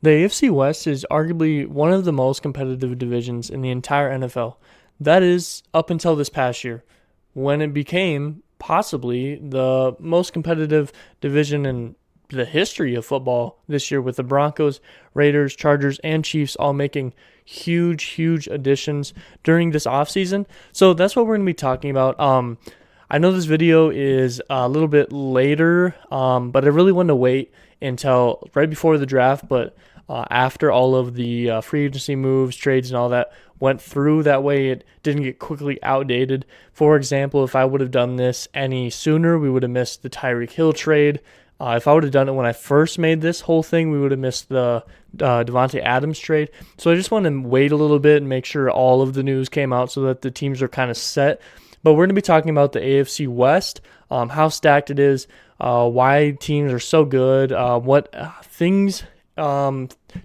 The AFC West is arguably one of the most competitive divisions in the entire NFL. That is up until this past year, when it became possibly the most competitive division in the history of football this year, with the Broncos, Raiders, Chargers, and Chiefs all making huge additions during this offseason. So that's what we're going to be talking about. I know this video is a little bit later, but I really wanted to wait until right before the draft, but after all of the free agency moves, trades, and all that went through. That way it didn't get quickly outdated. For example, if I would have done this any sooner, we would have missed the Tyreek Hill trade. If I would have done it when I first made this whole thing, we would have missed the Devontae Adams trade. So I just want to wait a little bit and make sure all of the news came out so that the teams are kind of set. But we're going to be talking about the AFC West, how stacked it is, why teams are so good, what things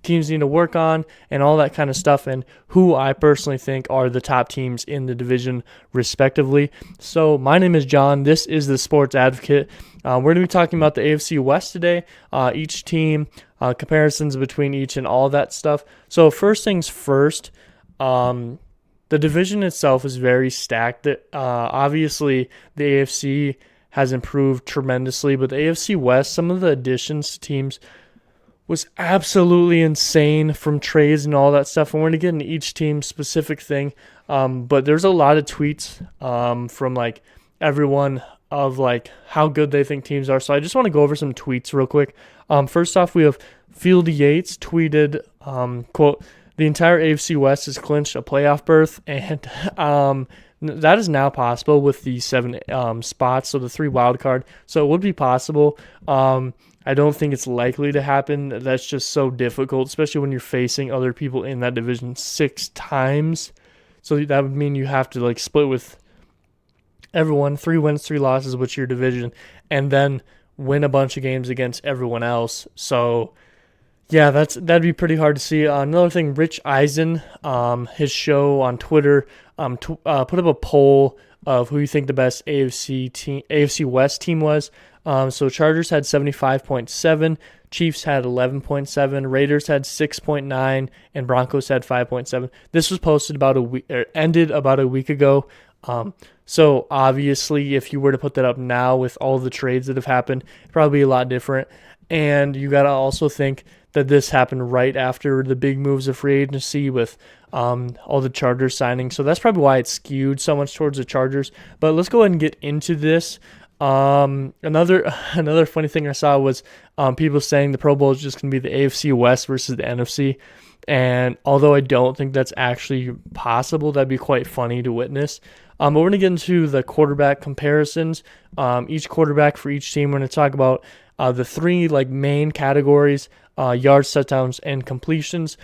teams need to work on, and all that kind of stuff, and who I personally think are the top teams in the division respectively. So my name is John. This is the Sports Advocate. We're going to be talking about the AFC West today, each team, comparisons between each, and all that stuff. So first things first, the division itself is very stacked. Obviously, the AFC has improved tremendously, but the AFC West, some of the additions to teams was absolutely insane, from trades and all that stuff. And we're going to get into each team's specific thing. But there's a lot of tweets from like everyone of like how good they think teams are. So I just want to go over some tweets real quick. First off, we have Field Yates tweeted, quote, "The entire AFC West has clinched a playoff berth, and that is now possible with the 7 spots, so the 3 wild card. So it would be possible. I don't think it's likely to happen. That's just so difficult, especially when you're facing other people in that division 6 times. So that would mean you have to like split with everyone, 3 wins, 3 losses, which your division, and then win a bunch of games against everyone else. So yeah, that'd be pretty hard to see. Another thing, Rich Eisen, his show on Twitter, put up a poll of who you think the best AFC West team was. So Chargers had 75.7, Chiefs had 11.7, Raiders had 6.9, and Broncos had 5.7. This was posted ended about a week ago. So obviously, if you were to put that up now with all the trades that have happened, it'd probably be a lot different. And you got to also think that this happened right after the big moves of free agency with all the Chargers signing. So that's probably why it's skewed so much towards the Chargers. But let's go ahead and get into this. Another funny thing I saw was people saying the Pro Bowl is just going to be the AFC West versus the NFC. And although I don't think that's actually possible, that'd be quite funny to witness. But we're going to get into the quarterback comparisons. Each quarterback for each team. We're going to talk about the 3 like main categories: yards, touchdowns, and completions.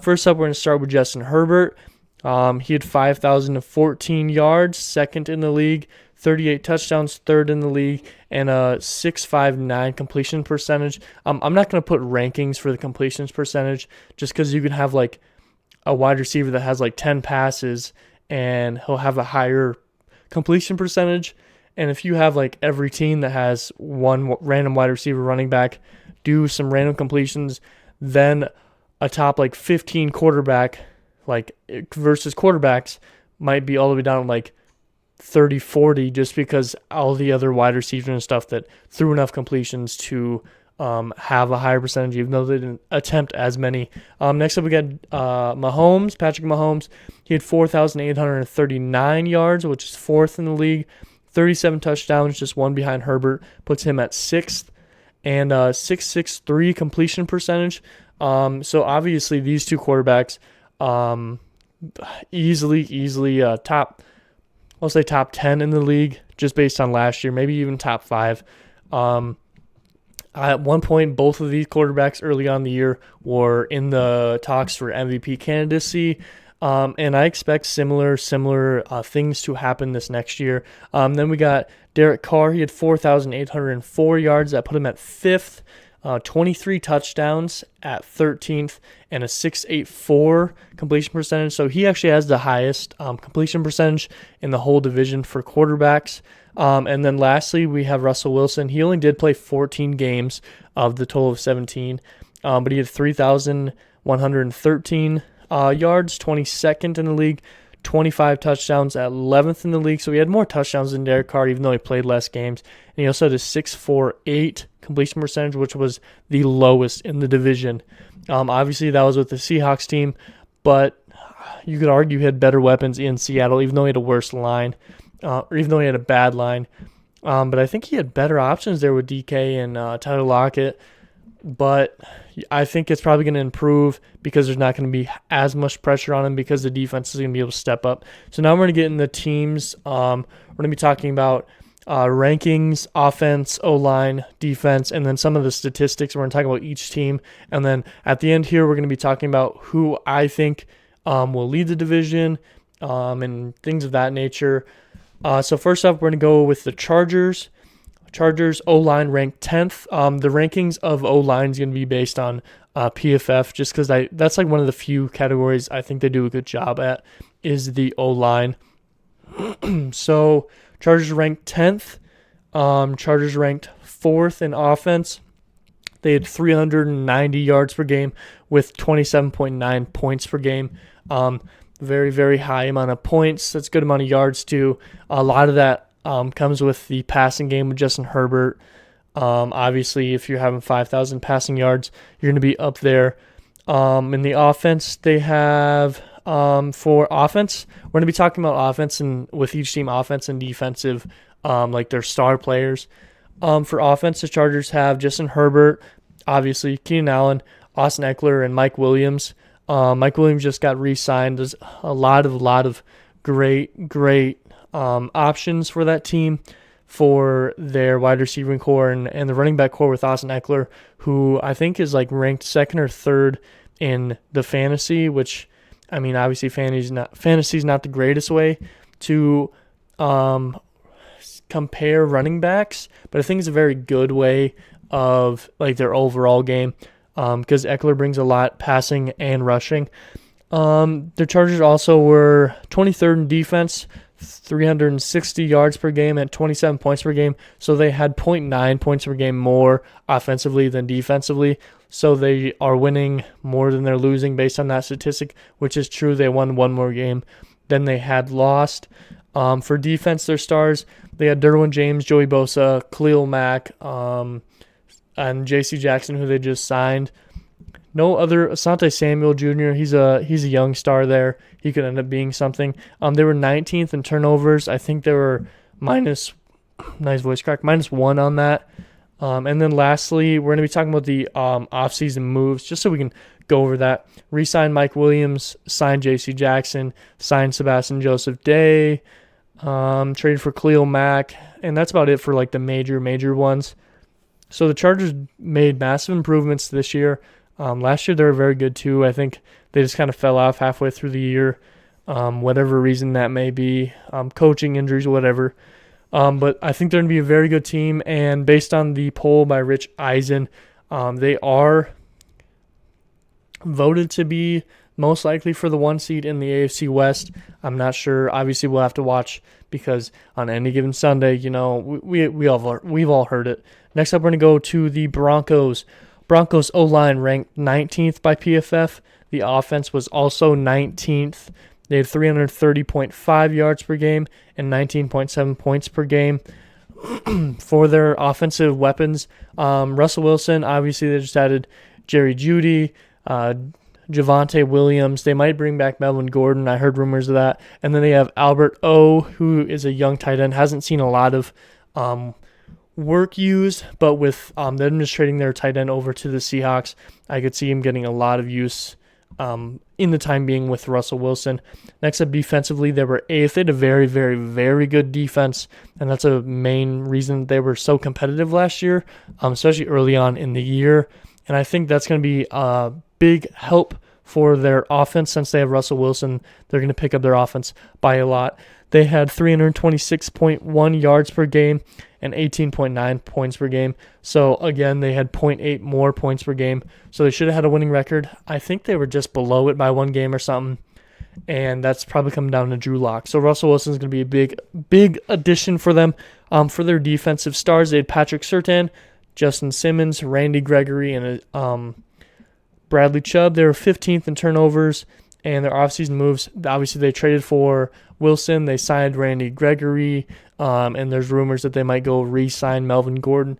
First up, we're going to start with Justin Herbert. He had 5,014 yards, second in the league, 38 touchdowns, third in the league, and a 6.59 completion percentage. I'm not going to put rankings for the completions percentage just because you can have like a wide receiver that has like 10 passes and he'll have a higher completion percentage. And if you have like every team that has one random wide receiver running back do some random completions, then a top like 15 quarterback like versus quarterbacks might be all the way down like 30-40 just because all the other wide receivers and stuff that threw enough completions to have a higher percentage, even though they didn't attempt as many. Next up, we got Patrick Mahomes. He had 4,839 yards, which is 4th in the league. 37 touchdowns, just one behind Herbert, puts him at 6th. And 6.63 completion percentage. So obviously these 2 quarterbacks easily top, I'll say top 10 in the league just based on last year, maybe even top 5. At one point, both of these quarterbacks early on in the year were in the talks for MVP candidacy. And I expect similar things to happen this next year. Then we got Derek Carr. He had 4,804 yards. That put him at 5th. 23 touchdowns at 13th, and a 6.84 completion percentage. So he actually has the highest completion percentage in the whole division for quarterbacks. And then lastly, we have Russell Wilson. He only did play 14 games of the total of 17. but he had 3,113 yards, 22nd in the league, 25 touchdowns, at 11th in the league. So he had more touchdowns than Derek Carr, even though he played less games. And he also had a 6.48 completion percentage, which was the lowest in the division. Obviously, that was with the Seahawks team, but you could argue he had better weapons in Seattle, even though he had a worse line, or even though he had a bad line. But I think he had better options there with DK and Tyler Lockett. But I think it's probably going to improve because there's not going to be as much pressure on him because the defense is going to be able to step up. So now we're going to get in the teams. We're going to be talking about rankings, offense, O-line, defense, and then some of the statistics. We're going to talk about each team. And then at the end here, we're going to be talking about who I think will lead the division and things of that nature. So first up, we're going to go with the Chargers. Chargers O-line ranked 10th. The rankings of O-line is going to be based on PFF just because that's like one of the few categories I think they do a good job at is the O-line. So Chargers ranked 10th. Chargers ranked 4th in offense. They had 390 yards per game with 27.9 points per game. Very, very high amount of points. That's a good amount of yards too. A lot of that comes with the passing game with Justin Herbert. Obviously, if you're having 5,000 passing yards, you're going to be up there. In the offense, they have for offense, we're going to be talking about offense and with each team, offense and defensive, like their star players. For offense, the Chargers have Justin Herbert, obviously Keenan Allen, Austin Eckler, and Mike Williams. Mike Williams just got re-signed. There's a lot of great options for that team for their wide receiving core and the running back core with Austin Eckler, who I think is like ranked second or third in the fantasy, which, I mean, obviously fantasy is not the greatest way to compare running backs, but I think it's a very good way of like their overall game because Eckler brings a lot passing and rushing. The Chargers also were 23rd in defense, 360 yards per game at 27 points per game. So they had 0.9 points per game more offensively than defensively. So they are winning more than they're losing based on that statistic, which is true. They won one more game than they had lost. For defense, their stars, they had Derwin James, Joey Bosa, Khalil Mack, and J.C. Jackson, who they just signed. No other Asante Samuel Jr. He's a young star there. He could end up being something. They were 19th in turnovers. I think they were minus one on that. And then lastly, we're going to be talking about the offseason moves, just so we can go over that. Re-signed Mike Williams, signed J.C. Jackson, signed Sebastian Joseph Day, traded for Khalil Mack, and that's about it for like the major ones. So the Chargers made massive improvements this year. Last year they were very good too. I think they just kind of fell off halfway through the year, whatever reason that may be, coaching injuries, whatever. But I think they're going to be a very good team. And based on the poll by Rich Eisen, they are voted to be most likely for the 1 seed in the AFC West. I'm not sure. Obviously, we'll have to watch because on any given Sunday, you know, we've all heard it. Next up, we're going to go to the Broncos. Broncos O-line ranked 19th by PFF. The offense was also 19th. They had 330.5 yards per game and 19.7 points per game. For their offensive weapons, Russell Wilson, obviously they just added Jerry Jeudy, Javonte Williams. They might bring back Melvin Gordon. I heard rumors of that. And then they have Albert O, who is a young tight end. Hasn't seen a lot of work used, but with them just trading their tight end over to the Seahawks, I could see him getting a lot of use in the time being with Russell Wilson. Next up, defensively, they were 8th. They had a very, very, very good defense, and that's a main reason they were so competitive last year, especially early on in the year. And I think that's going to be a big help for their offense since they have Russell Wilson. They're going to pick up their offense by a lot. They had 326.1 yards per game and 18.9 points per game. So, again, they had 0.8 more points per game. So, they should have had a winning record. I think they were just below it by one game or something. And that's probably coming down to Drew Lock. So, Russell Wilson is going to be a big addition for them. For their defensive stars, they had Patrick Surtain, Justin Simmons, Randy Gregory, and Bradley Chubb, they were 15th in turnovers, and their offseason moves, obviously they traded for Wilson, they signed Randy Gregory, and there's rumors that they might go re-sign Melvin Gordon.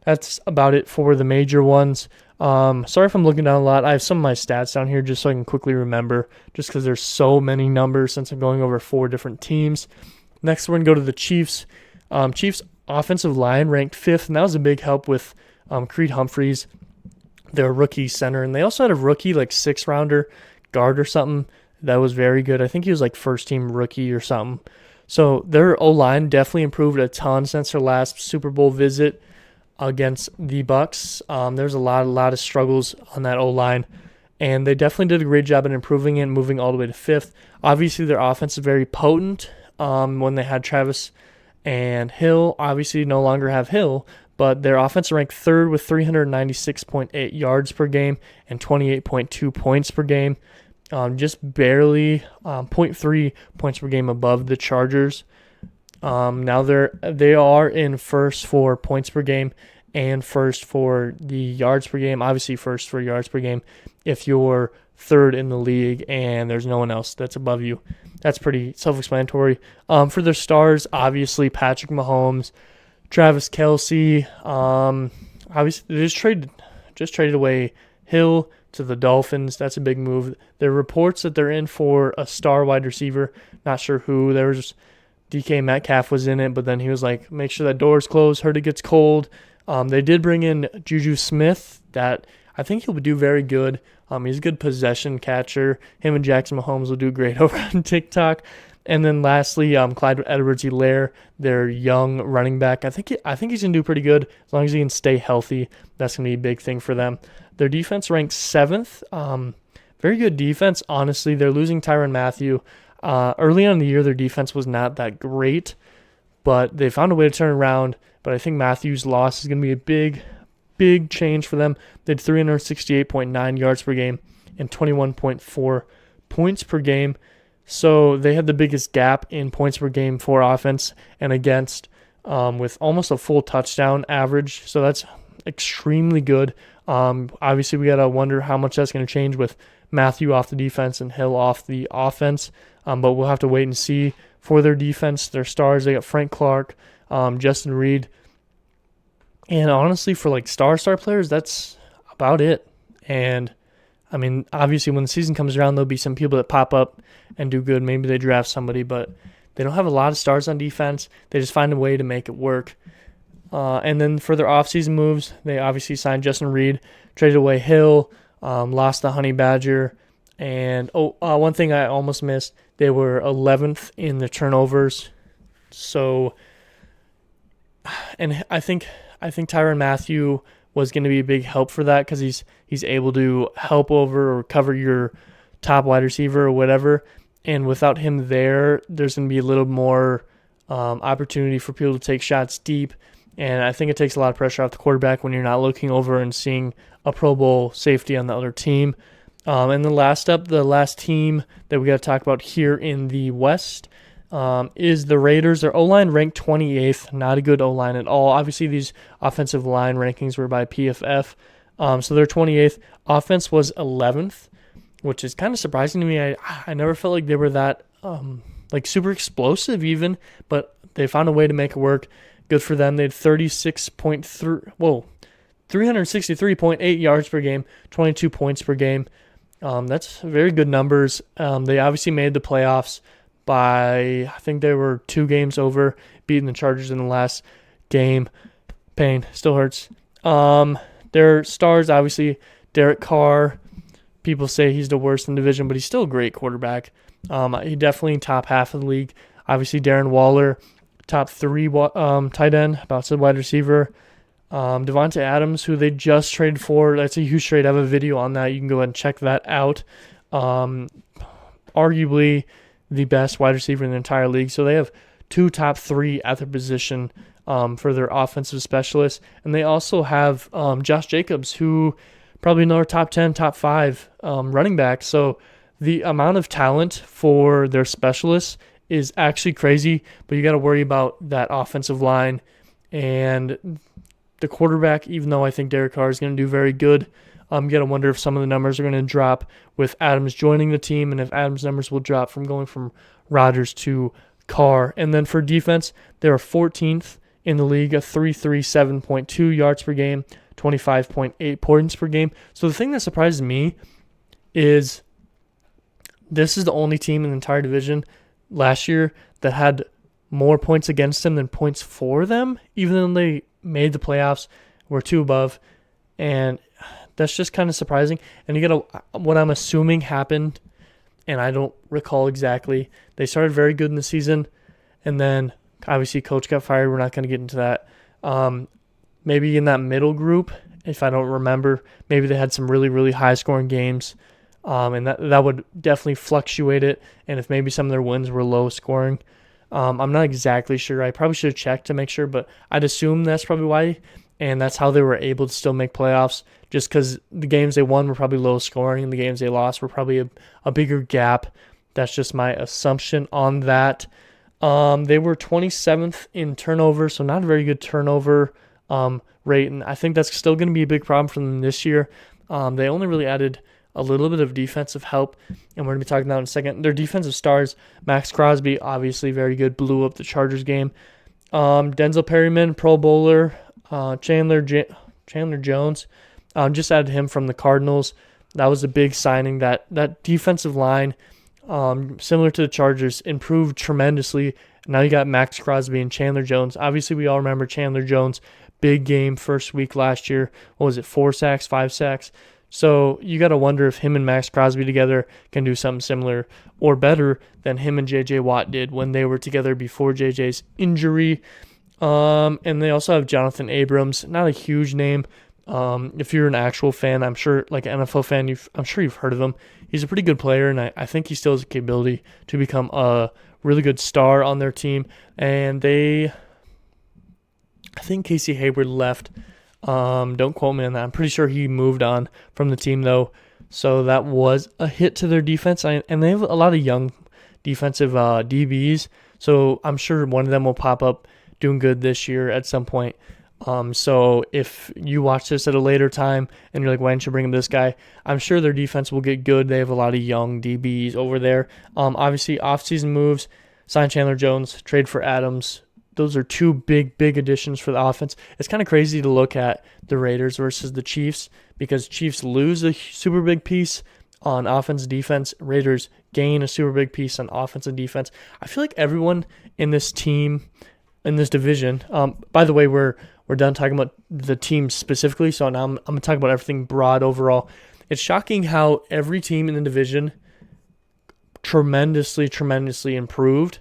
That's about it for the major ones. Sorry if I'm looking down a lot. I have some of my stats down here just so I can quickly remember, just because there's so many numbers since I'm going over 4 different teams. Next, we're going to go to the Chiefs. Chiefs offensive line ranked 5th, and that was a big help with Creed Humphreys, their rookie center. And they also had a rookie, like 6th-rounder guard or something that was very good. I think he was like first-team rookie or something. So their O-line definitely improved a ton since their last Super Bowl visit against the Bucs. There's a lot of struggles on that O-line, and they definitely did a great job in improving it and moving all the way to 5th. Obviously, their offense is very potent when they had Travis and Hill. Obviously, no longer have Hill, but their offense ranked 3rd with 396.8 yards per game and 28.2 points per game. Just barely 0.3 points per game above the Chargers. Now they are in first for points per game and first for the yards per game. Obviously, first for yards per game if you're 3rd in the league and there's no one else that's above you. That's pretty self-explanatory. For their stars, obviously Patrick Mahomes, Travis Kelce. Obviously, they just traded away Hill to the Dolphins. That's a big move. There are reports that they're in for a star wide receiver. Not sure who. There was DK Metcalf was in it, but then he was like, make sure that door's closed, heard it gets cold. They did bring in Juju Smith. That I think he'll do very good. He's a good possession catcher. Him and Jackson Mahomes will do great over on TikTok. And then lastly, Clyde Lair, their young running back. I think he's going to do pretty good as long as he can stay healthy. That's going to be a big thing for them. Their defense ranks 7th. Very good defense, honestly. They're losing Tyrann Mathieu. Early on in the year, their defense was not that great, but they found a way to turn around. But I think Matthew's loss is going to be a big change for them. They had 368.9 yards per game and 21.4 points per game. So they had the biggest gap in points per game for offense and against, with almost a full touchdown average. So that's extremely good. Obviously, we got to wonder how much that's going to change with Mathieu off the defense and Hill off the offense. But we'll have to wait and see for their defense. Their stars, they got Frank Clark, Justin Reed. And honestly, for like star players, that's about it. And I mean, obviously, when the season comes around, there'll be some people that pop up and do good. Maybe they draft somebody, but they don't have a lot of stars on defense. They just find a way to make it work. And then for their offseason moves, they obviously signed Justin Reed, traded away Hill, lost the Honey Badger. And one thing I almost missed, they were 11th in the turnovers. So, and I think Tyrann Mathieu was going to be a big help for that because he's able to help over or cover your top wide receiver or whatever. And without him there's going to be a little more opportunity for people to take shots deep. And I think it takes a lot of pressure off the quarterback when you're not looking over and seeing a Pro Bowl safety on the other team. And then the last team that we got to talk about here in the West is the Raiders. Their O-line ranked 28th. Not a good O-line at all. Obviously, these offensive line rankings were by PFF. So their 28th. Offense was 11th, which is kind of surprising to me. I never felt like they were that super explosive even, but they found a way to make it work. Good for them. They had 363.8 yards per game, 22 points per game. That's very good numbers. They obviously made the playoffs by, I think they were 2 games over, beating the Chargers in the last game. Pain, still hurts. Their stars, obviously, Derek Carr. People say he's the worst in the division, but he's still a great quarterback. He definitely top half of the league. Obviously, Darren Waller, top 3 tight end, about said wide receiver. Devontae Adams, who they just traded for. That's a huge trade. I have a video on that. You can go ahead and check that out. Arguably the best wide receiver in the entire league. So they have 2 top 3 at their position for their offensive specialists. And they also have Josh Jacobs, who probably another top 10, top 5 running back. So the amount of talent for their specialists is actually crazy, but you got to worry about that offensive line and the quarterback, even though I think Derek Carr is going to do very good. You got to wonder if some of the numbers are going to drop with Adams joining the team, and if Adams' numbers will drop from going from Rodgers to Carr. And then for defense, they are 14th in the league, a 337.2 yards per game, 25.8 points per game. So the thing that surprises me is this is the only team in the entire division last year that had more points against them than points for them, even though they made the playoffs, were 2 above. And that's just kind of surprising. And you got what I'm assuming happened, and I don't recall exactly. They started very good in the season, and then obviously coach got fired. We're not going to get into that. Maybe in that middle group, if I don't remember, maybe they had some really, really high-scoring games, and that would definitely fluctuate it. And if maybe some of their wins were low-scoring, I'm not exactly sure. I probably should have checked to make sure, but I'd assume that's probably why, and that's how they were able to still make playoffs, just because the games they won were probably low-scoring, and the games they lost were probably a bigger gap. That's just my assumption on that. They were 27th in turnover, so not a very good turnover rate, and I think that's still going to be a big problem for them this year. They only really added a little bit of defensive help, and we're going to be talking about in a second. Their defensive stars, Max Crosby, obviously very good, blew up the Chargers game. Denzel Perryman, Pro Bowler, Chandler Jones, just added him from the Cardinals. That was a big signing. That defensive line, similar to the Chargers, improved tremendously. Now you got Max Crosby and Chandler Jones. Obviously, we all remember Chandler Jones, big game first week last year. What was it, 4 sacks, 5 sacks? So you got to wonder if him and Max Crosby together can do something similar or better than him and J.J. Watt did when they were together before J.J.'s injury. And they also have Jonathan Abrams, not a huge name. If you're an actual fan, I'm sure, like an NFL fan, I'm sure you've heard of him. He's a pretty good player, and I think he still has the capability to become a really good star on their team. And I think Casey Hayward left. Don't quote me on that. I'm pretty sure he moved on from the team, though. So that was a hit to their defense. And they have a lot of young defensive DBs. So I'm sure one of them will pop up doing good this year at some point. So if you watch this at a later time and you're like, why didn't you bring in this guy? I'm sure their defense will get good. They have a lot of young DBs over there. Obviously, offseason moves, sign Chandler Jones, trade for Adams. Those are 2 big additions for the offense. It's kind of crazy to look at the Raiders versus the Chiefs because Chiefs lose a super big piece on offense and defense. Raiders gain a super big piece on offense and defense. I feel like everyone in this team, in this division, by the way, we're done talking about the team specifically, so now I'm going to talk about everything broad overall. It's shocking how every team in the division tremendously improved,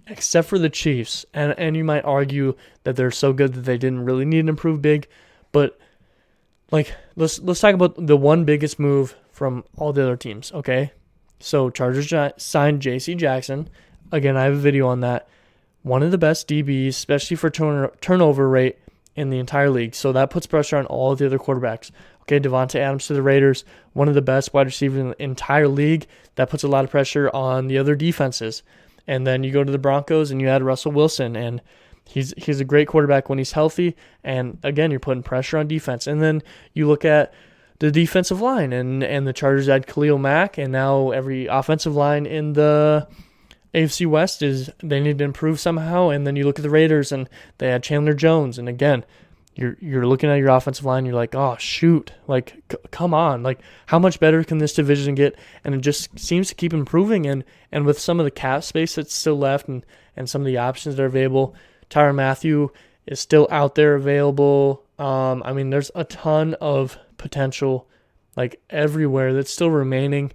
except for the Chiefs. And you might argue that they're so good that they didn't really need to improve big. But like let's talk about the one biggest move from all the other teams, okay? So Chargers signed J.C. Jackson. Again, I have a video on that. One of the best DBs, especially for turnover rate in the entire league. So that puts pressure on all the other quarterbacks. Okay, Devontae Adams to the Raiders, one of the best wide receivers in the entire league. That puts a lot of pressure on the other defenses. And then you go to the Broncos and you add Russell Wilson, and he's a great quarterback when he's healthy. And again, you're putting pressure on defense. And then you look at the defensive line, and the Chargers add Khalil Mack, and now every offensive line in the AFC West they need to improve somehow. And then you look at the Raiders, and they had Chandler Jones, and again, you're looking at your offensive line, you're like, oh, shoot, like, come on, like, how much better can this division get? And it just seems to keep improving, and with some of the cap space that's still left and some of the options that are available, Tyrann Mathieu is still out there available. I mean, there's a ton of potential, like, everywhere that's still remaining.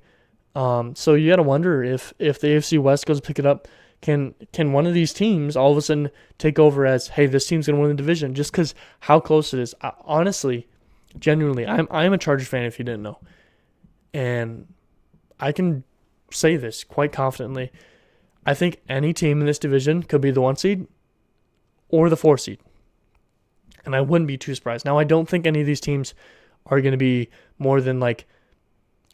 So you got to wonder if the AFC West goes to pick it up, can one of these teams all of a sudden take over as, hey, this team's going to win the division, just because how close it is. Honestly, genuinely, I'm a Chargers fan if you didn't know. And I can say this quite confidently. I think any team in this division could be the 1 seed or the 4 seed. And I wouldn't be too surprised. Now, I don't think any of these teams are going to be more than like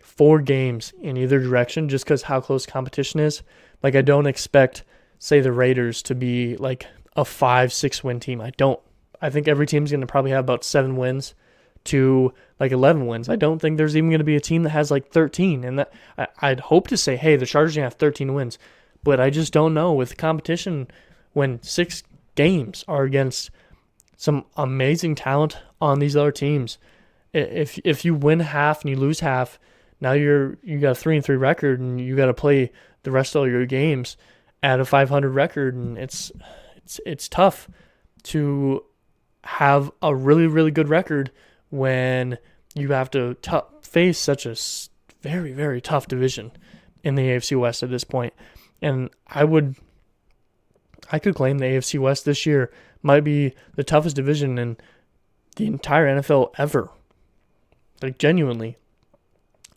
4 games in either direction just because how close competition is. Like, I don't expect, say, the Raiders to be like a 5-6 win team. I don't. I think every team's going to probably have about 7 wins to like 11 wins. I don't think there's even going to be a team that has like 13. And that I'd hope to say, hey, the Chargers are going to have 13 wins. But I just don't know with the competition when 6 games are against some amazing talent on these other teams. If you win half and you lose half, now you got a 3-3 record and you got to play the rest of your games at a 500 record, and it's tough to have a really, really good record when you have to face such a very, very tough division in the AFC West at this point. And I could claim the AFC West this year might be the toughest division in the entire NFL ever. Like, genuinely.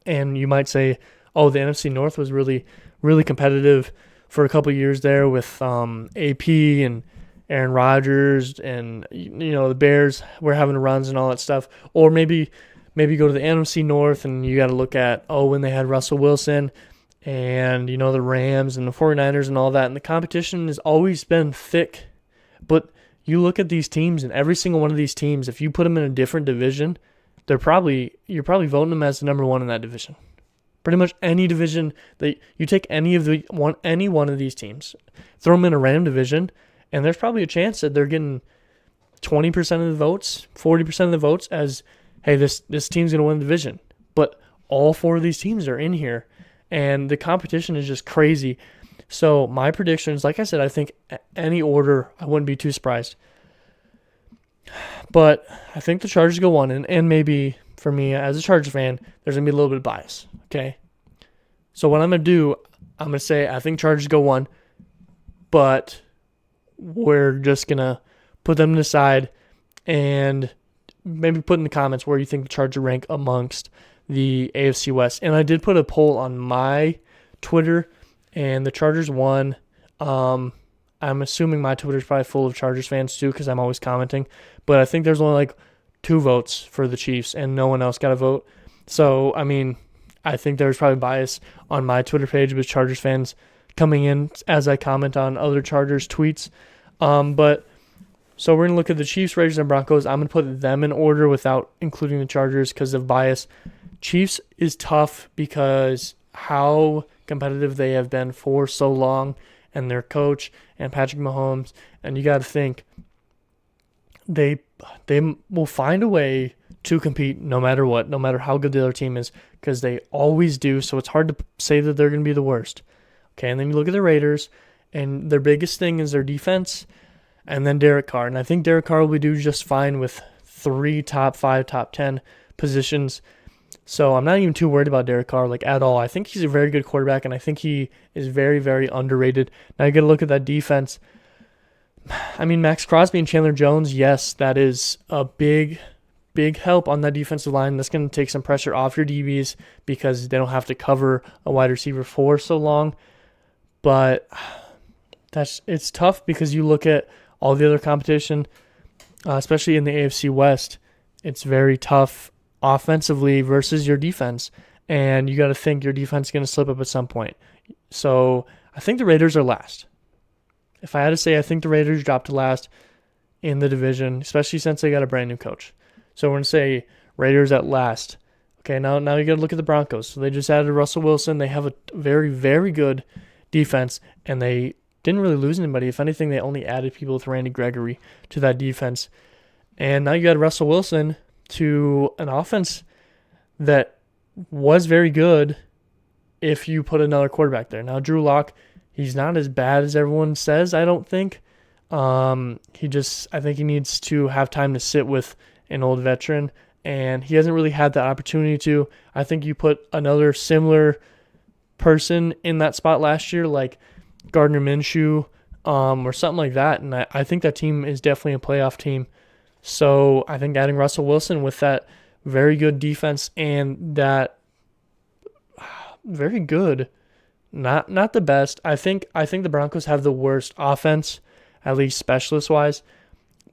And you might say, oh, the NFC North was really, really competitive for a couple years there with AP and Aaron Rodgers, and the Bears were having runs and all that stuff. Or maybe go to the NFC North and you got to look at, when they had Russell Wilson and the Rams and the 49ers and all that, and the competition has always been thick. But you look at these teams, and every single one of these teams, if you put them in a different division, you're probably voting them as the number one in that division. Pretty much any division that you take any one of these teams, throw them in a random division, and there's probably a chance that they're getting 20% of the votes, 40% of the votes as, hey, this team's going to win the division. But all 4 of these teams are in here, and the competition is just crazy. So my predictions, like I said, I think any order, I wouldn't be too surprised. But I think the Chargers go 1, and maybe for me as a Chargers fan, there's going to be a little bit of bias, okay? So what I'm going to do, I'm going to say I think Chargers go 1, but we're just going to put them to the side and maybe put in the comments where you think the Chargers rank amongst the AFC West. And I did put a poll on my Twitter, and the Chargers won. I'm assuming my Twitter is probably full of Chargers fans too, because I'm always commenting. But I think there's only like 2 votes for the Chiefs, and no one else got a vote. So, I think there's probably bias on my Twitter page with Chargers fans coming in as I comment on other Chargers tweets. So we're going to look at the Chiefs, Raiders, and Broncos. I'm going to put them in order without including the Chargers because of bias. Chiefs is tough because how competitive they have been for so long, and their coach and Patrick Mahomes, and you got to think they will find a way to compete no matter what, no matter how good the other team is, because they always do. So it's hard to say that they're going to be the worst. Okay, and then you look at the Raiders, and their biggest thing is their defense, and then Derek Carr. And I think Derek Carr will do just fine with 3 top 5, top 10 positions. So I'm not even too worried about Derek Carr, at all. I think he's a very good quarterback, and I think he is very, very underrated. Now you got to look at that defense. Max Crosby and Chandler Jones, yes, that is a big, big help on that defensive line. That's going to take some pressure off your DBs because they don't have to cover a wide receiver for so long. But it's tough because you look at all the other competition, especially in the AFC West. It's very tough offensively versus your defense, and you got to think your defense is going to slip up at some point. So I think the Raiders are last. If I had to say, I think the Raiders dropped to last in the division, especially since they got a brand new coach. So we're going to say Raiders at last. Okay, now you got to look at the Broncos. So they just added Russell Wilson. They have a very, very good defense, and they didn't really lose anybody. If anything, they only added people with Randy Gregory to that defense. And now you got Russell Wilson to an offense that was very good if you put another quarterback there. Now, Drew Lock, he's not as bad as everyone says, I don't think. I think he needs to have time to sit with an old veteran, and he hasn't really had that opportunity to. I think you put another similar person in that spot last year, like Gardner Minshew or something like that, and I think that team is definitely a playoff team. So I think adding Russell Wilson with that very good defense and that very good, not the best. I think the Broncos have the worst offense, at least specialist-wise,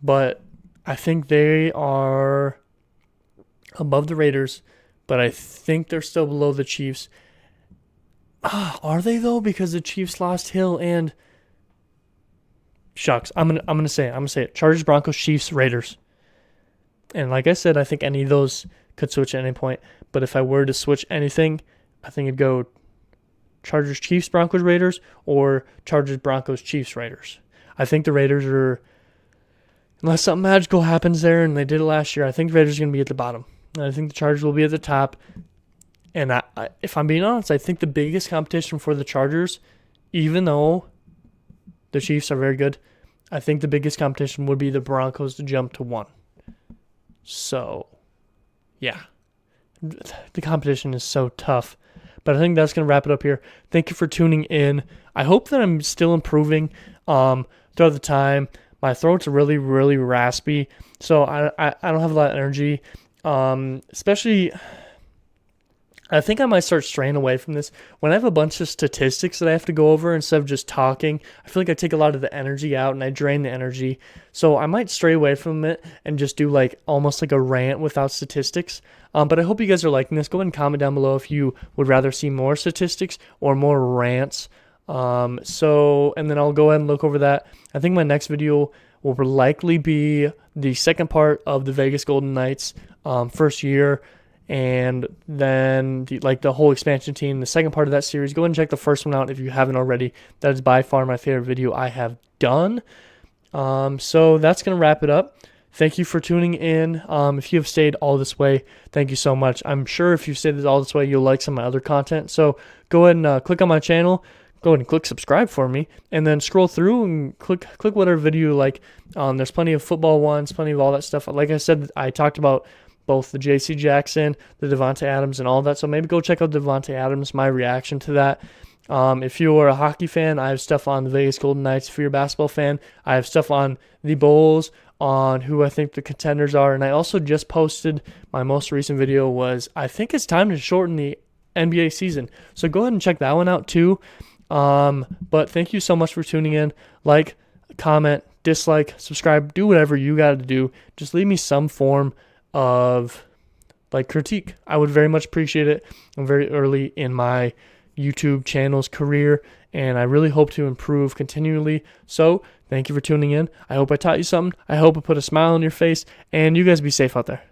but I think they are above the Raiders, but I think they're still below the Chiefs. Are they though? Because the Chiefs lost Hill and shucks. I'm gonna say it. Chargers, Broncos, Chiefs, Raiders. And like I said, I think any of those could switch at any point. But if I were to switch anything, I think it'd go Chargers, Chiefs, Broncos, Raiders, or Chargers, Broncos, Chiefs, Raiders. I think the Raiders are, unless something magical happens there, and they did it last year, I think the Raiders are going to be at the bottom. And I think the Chargers will be at the top. And if I'm being honest, I think the biggest competition for the Chargers, even though the Chiefs are very good, I think the biggest competition would be the Broncos to jump to 1. So, yeah. The competition is so tough. But I think that's going to wrap it up here. Thank you for tuning in. I hope that I'm still improving throughout the time. My throat's really, really raspy, so I don't have a lot of energy. Especially, I think I might start straying away from this. When I have a bunch of statistics that I have to go over instead of just talking, I feel like I take a lot of the energy out and I drain the energy. So I might stray away from it and just do almost like a rant without statistics. But I hope you guys are liking this. Go ahead and comment down below if you would rather see more statistics or more rants. And then I'll go ahead and look over that. I think my next video will likely be the second part of the Vegas Golden Knights first year, and then the whole expansion team, the second part of that series. Go ahead and check the first one out if you haven't already. That is by far my favorite video I have done. So that's going to wrap it up. Thank you for tuning in. If you have stayed all this way, thank you so much. I'm sure if you've stayed all this way, you'll like some of my other content. So go ahead and click on my channel. Go ahead and click subscribe for me, and then scroll through and click whatever video you like. There's plenty of football ones, plenty of all that stuff. Like I said, I talked about both the J.C. Jackson, the Devontae Adams, and all that. So maybe go check out Devontae Adams, my reaction to that. If you are a hockey fan, I have stuff on the Vegas Golden Knights. If you're a basketball fan, I have stuff on the Bulls, on who I think the contenders are. And I also just posted my most recent video was, I think it's time to shorten the NBA season. So go ahead and check that one out too. But thank you so much for tuning in. Like, comment, dislike, subscribe, do whatever you got to do. Just leave me some form of critique. I would very much appreciate it. I'm very early in my YouTube channel's career, and I really hope to improve continually. So thank you for tuning in. I hope I taught you something. I hope I put a smile on your face, and you guys be safe out there.